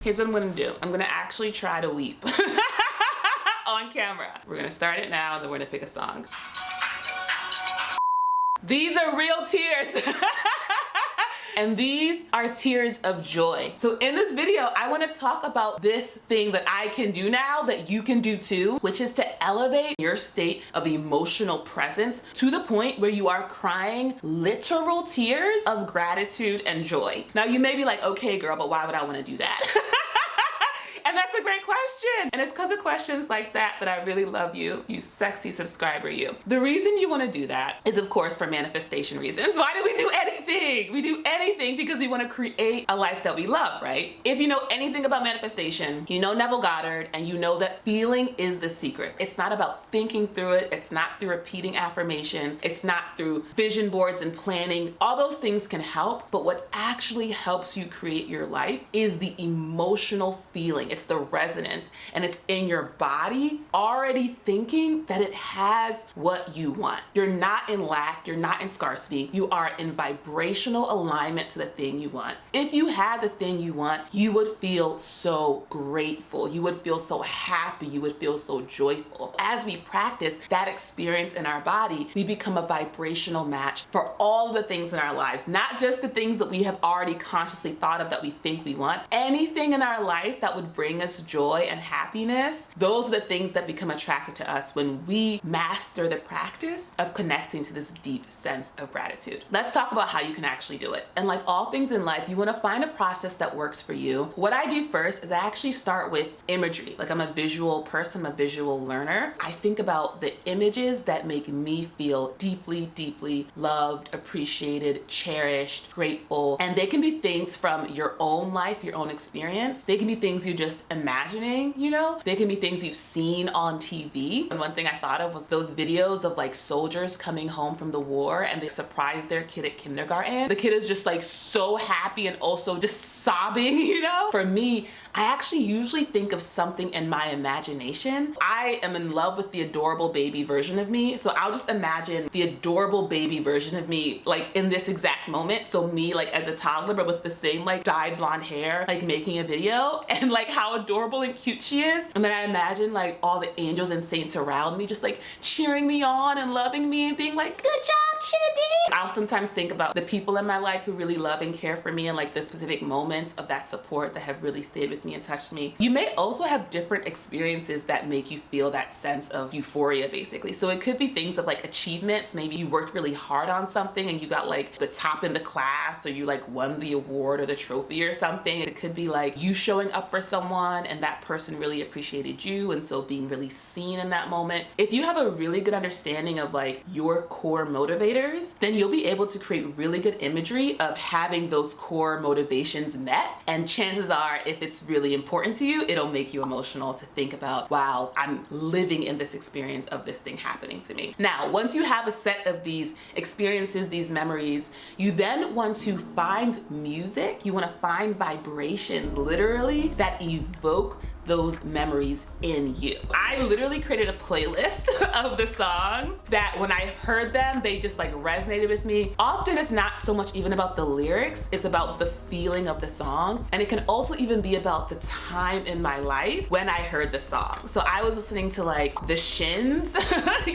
Here's what I'm gonna do. I'm gonna actually try to weep on camera. We're gonna start it now, then we're gonna pick a song. These are real tears. And these are tears of joy. So in this video, I want to talk about this thing that I can do now that you can do too, which is to elevate your state of emotional presence to the point where you are crying literal tears of gratitude and joy. Now you may be like, okay girl, but why would I want to do that? And that's a great question. And it's because of questions like that that I really love you, you sexy subscriber you. The reason you want to do that is of course for manifestation reasons. Why do we do anything? We do anything because we want to create a life that we love, right? If you know anything about manifestation, you know Neville Goddard and you know that feeling is the secret. It's not about thinking through it. It's not through repeating affirmations. It's not through vision boards and planning. All those things can help, but what actually helps you create your life is the emotional feeling. It's the resonance, and it's in your body already thinking that it has what you want. You're not in lack, you're not in scarcity, you are in vibrational alignment to the thing you want. If you had the thing you want, you would feel so grateful, you would feel so happy, you would feel so joyful. As we practice that experience in our body, we become a vibrational match for all the things in our lives, not just the things that we have already consciously thought of that we think we want. Anything in our life that would bring us joy and happiness, those are the things that become attracted to us when we master the practice of connecting to this deep sense of gratitude. Let's talk about how you can actually do it. And like all things in life, you want to find a process that works for you. What I do first is I actually start with imagery. Like I'm a visual person, I'm a visual learner. I think about the images that make me feel deeply, deeply loved, appreciated, cherished, grateful. And they can be things from your own life, your own experience. They can be things you just imagining, you know? They can be things you've seen on TV. And one thing I thought of was those videos of like soldiers coming home from the war and they surprise their kid at kindergarten. The kid is just like so happy and also just sobbing, you know? For me, I actually usually think of something in my imagination. I am in love with the adorable baby version of me, so I'll just imagine the adorable baby version of me like in this exact moment. So me like as a toddler but with the same like dyed blonde hair, like making a video and like how adorable and cute she is. And then I imagine like all the angels and saints around me just like cheering me on and loving me and being like, good job, Chibi. I'll sometimes think about the people in my life who really love and care for me and like the specific moments of that support that have really stayed with me and touched me. You may also have different experiences that make you feel that sense of euphoria basically. So it could be things of like achievements. Maybe you worked really hard on something and you got like the top in the class or you like won the award or the trophy or something. It could be like you showing up for someone and that person really appreciated you and so being really seen in that moment. If you have a really good understanding of like your core motivators, then you'll be able to create really good imagery of having those core motivations met. And chances are, if it's really important to you, it'll make you emotional to think about, wow, I'm living in this experience of this thing happening to me. Now, once you have a set of these experiences, these memories, you then want to find music. You want to find vibrations, literally, that evoke those memories in you. I literally created a playlist of the songs that when I heard them, they just like resonated with me. Often it's not so much even about the lyrics, it's about the feeling of the song. And it can also even be about the time in my life when I heard the song. So I was listening to like The Shins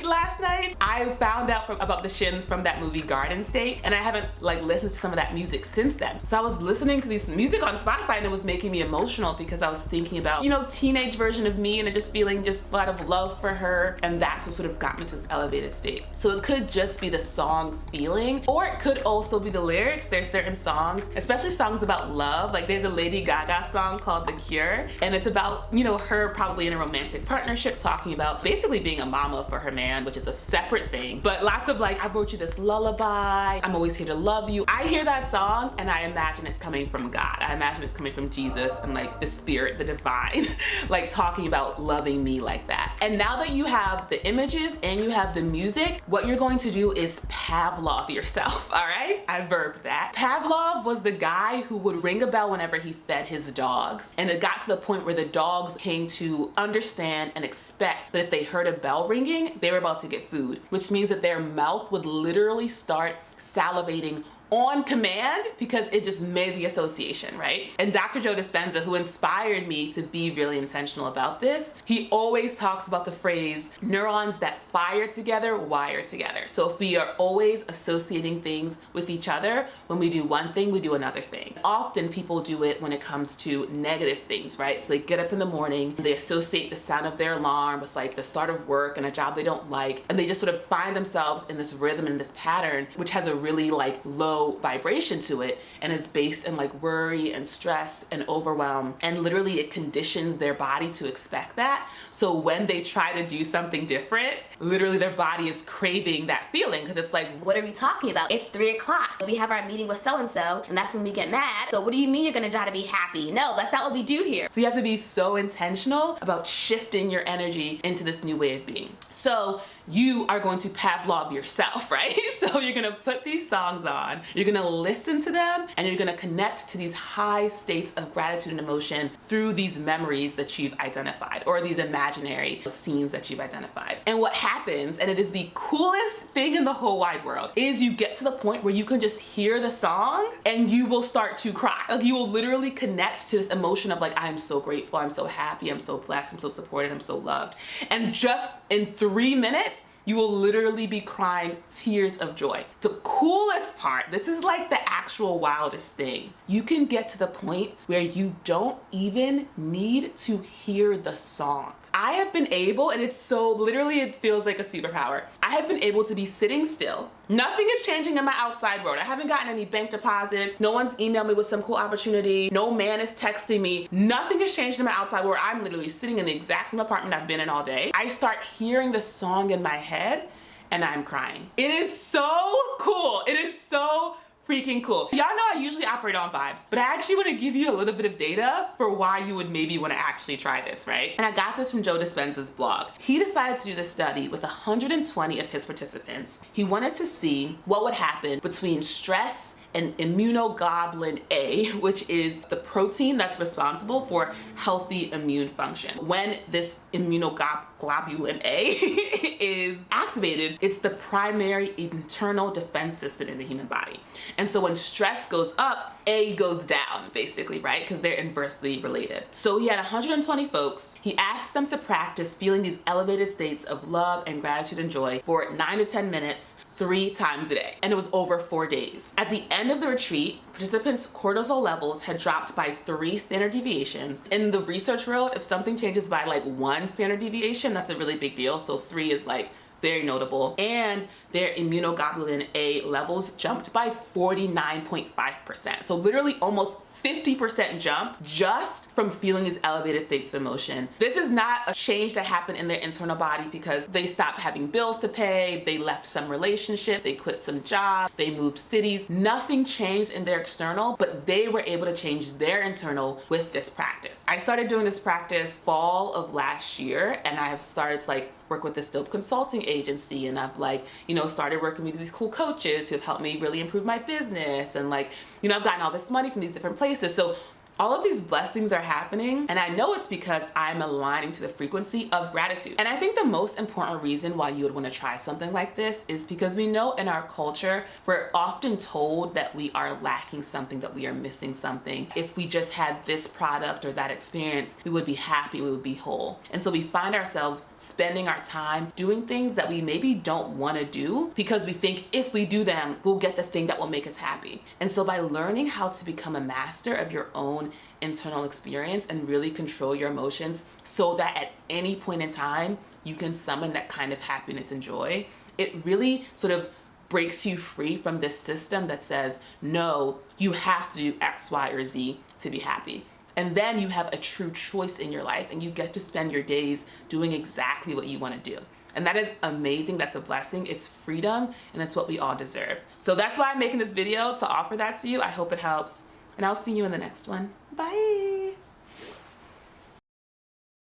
last night. I found out about The Shins from that movie Garden State, and I haven't like listened to some of that music since then. So I was listening to this music on Spotify and it was making me emotional because I was thinking about, you know, teenage version of me and just feeling just a lot of love for her, and that's what sort of got me to this elevated state. So it could just be the song feeling, or it could also be the lyrics. There's certain songs, especially songs about love, like there's a Lady Gaga song called The Cure, and it's about, you know, her probably in a romantic partnership talking about basically being a mama for her man, which is a separate thing, but lots of like, I wrote you this lullaby, I'm always here to love you. I hear that song and I imagine it's coming from God. I imagine it's coming from Jesus and like the spirit, the divine, like talking about loving me like that. And now that you have the images and you have the music, what you're going to do is Pavlov yourself, all right? I verbed that. Pavlov was the guy who would ring a bell whenever he fed his dogs. And it got to the point where the dogs came to understand and expect that if they heard a bell ringing, they were about to get food, which means that their mouth would literally start salivating on command because it just made the association, right? And Dr. Joe Dispenza, who inspired me to be really intentional about this, he always talks about the phrase, neurons that fire together, wire together. So if we are always associating things with each other, when we do one thing, we do another thing. Often people do it when it comes to negative things, right? So they get up in the morning, they associate the sound of their alarm with like the start of work and a job they don't like, and they just sort of find themselves in this rhythm and this pattern, which has a really like low vibration to it and is based in like worry and stress and overwhelm, and literally it conditions their body to expect that. So when they try to do something different, literally their body is craving that feeling because it's like, what are we talking about? It's 3 o'clock. We have our meeting with so-and-so and that's when we get mad. So what do you mean you're gonna try to be happy? No, that's not what we do here. So you have to be so intentional about shifting your energy into this new way of being. So you are going to Pavlov yourself, right? So you're gonna put these songs on, you're gonna listen to them, and you're gonna connect to these high states of gratitude and emotion through these memories that you've identified, or these imaginary scenes that you've identified. And what happens, and it is the coolest thing in the whole wide world, is you get to the point where you can just hear the song and you will start to cry. Like you will literally connect to this emotion of like, I'm so grateful, I'm so happy, I'm so blessed, I'm so supported, I'm so loved. And just in 3 minutes, you will literally be crying tears of joy. The coolest part, this is like the actual wildest thing, you can get to the point where you don't even need to hear the song. I have been able, and it's so, literally it feels like a superpower. I have been able to be sitting still. Nothing is changing in my outside world. I haven't gotten any bank deposits. No one's emailed me with some cool opportunity. No man is texting me. Nothing has changed in my outside world. I'm literally sitting in the exact same apartment I've been in all day. I start hearing the song in my head and I'm crying. It is so cool. It is so freaking cool. Y'all know I usually operate on vibes, but I actually want to give you a little bit of data for why you would maybe want to actually try this, right? And I got this from Joe Dispenza's blog. He decided to do this study with 120 of his participants. He wanted to see what would happen between stress and immunoglobulin A, which is the protein that's responsible for healthy immune function. When this immunoglobulin A is activated, it's the primary internal defense system in the human body. And so when stress goes up, A goes down, basically, right? Because they're inversely related. So he had 120 folks. He asked them to practice feeling these elevated states of love and gratitude and joy for 9 to 10 minutes, 3 times a day. And it was over 4 days. At the end of the retreat, participants' cortisol levels had dropped by 3 standard deviations. In the research world, if something changes by like 1 standard deviation, that's a really big deal. So 3 is like very notable. And their immunoglobulin A levels jumped by 49.5%. So literally almost 50% jump just from feeling these elevated states of emotion. This is not a change that happened in their internal body because they stopped having bills to pay, they left some relationship, they quit some job, they moved cities. Nothing changed in their external, but they were able to change their internal with this practice. I started doing this practice fall of last year, and I have started to like work with this dope consulting agency, and I've like, started working with these cool coaches who have helped me really improve my business, and like, I've gotten all this money from these different places. So all of these blessings are happening, and I know it's because I'm aligning to the frequency of gratitude. And I think the most important reason why you would want to try something like this is because we know in our culture, we're often told that we are lacking something, that we are missing something. If we just had this product or that experience, we would be happy, we would be whole. And so we find ourselves spending our time doing things that we maybe don't want to do because we think if we do them, we'll get the thing that will make us happy. And so by learning how to become a master of your own internal experience and really control your emotions so that at any point in time you can summon that kind of happiness and joy, it really sort of breaks you free from this system that says, no, you have to do X, Y, or Z to be happy. And then you have a true choice in your life and you get to spend your days doing exactly what you want to do. And that is amazing. That's a blessing. It's freedom, and it's what we all deserve. So that's why I'm making this video, to offer that to you. I hope it helps. And I'll see you in the next one. Bye.